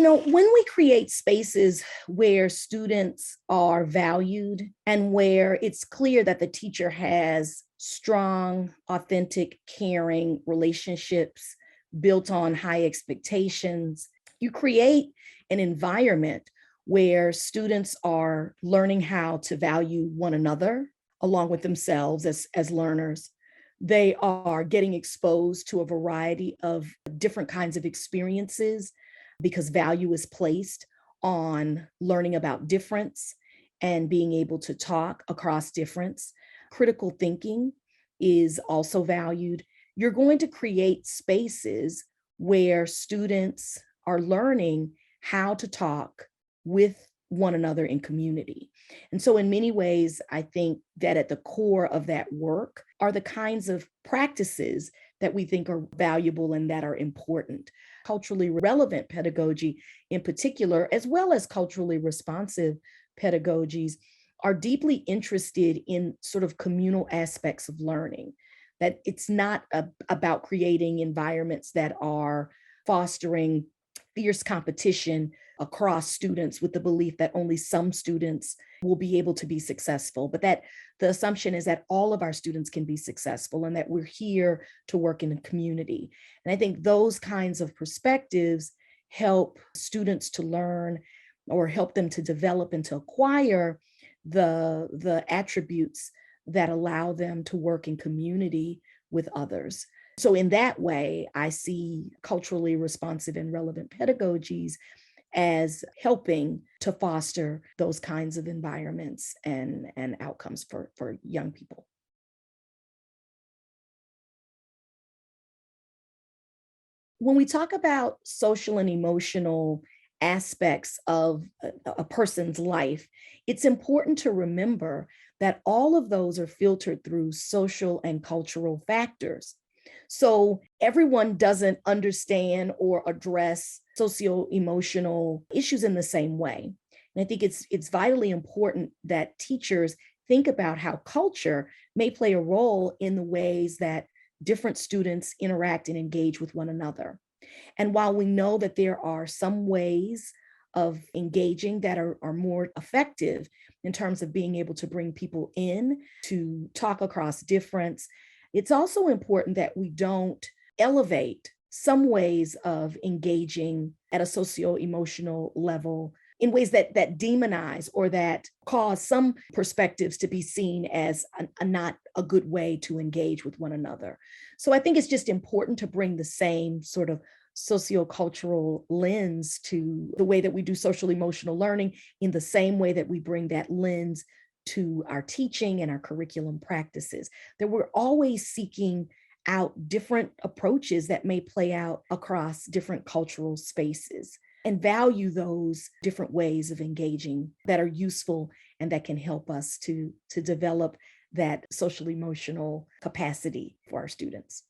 When we create spaces where students are valued and where it's clear that the teacher has strong, authentic, caring relationships built on high expectations, you create an environment where students are learning how to value one another along with themselves as learners. They are getting exposed to a variety of different kinds of experiences because value is placed on learning about difference and being able to talk across difference. Critical thinking is also valued. You're going to create spaces where students are learning how to talk with one another in community. And so, in many ways, I think that at the core of that work are the kinds of practices that we think are valuable and that are important. Culturally relevant pedagogy, in particular, as well as culturally responsive pedagogies, are deeply interested in sort of communal aspects of learning. That it's not about creating environments that are fostering fierce competition across students with the belief that only some students will be able to be successful, but that the assumption is that all of our students can be successful and that we're here to work in a community. And I think those kinds of perspectives help students to learn or help them to develop and to acquire the attributes that allow them to work in community with others. So in that way, I see culturally responsive and relevant pedagogies as helping to foster those kinds of environments and outcomes for young people. When we talk about social and emotional aspects of a person's life, it's important to remember that all of those are filtered through social and cultural factors. So everyone doesn't understand or address socio-emotional issues in the same way. And I think it's vitally important that teachers think about how culture may play a role in the ways that different students interact and engage with one another. And while we know that there are some ways of engaging that are more effective in terms of being able to bring people in to talk across difference, it's also important that we don't elevate some ways of engaging at a socio-emotional level in ways that demonize or that cause some perspectives to be seen as not a good way to engage with one another. So I think it's just important to bring the same sort of sociocultural lens to the way that we do social emotional learning in the same way that we bring that lens to our teaching and our curriculum practices, that we're always seeking out different approaches that may play out across different cultural spaces and value those different ways of engaging that are useful and that can help us to develop that social emotional capacity for our students.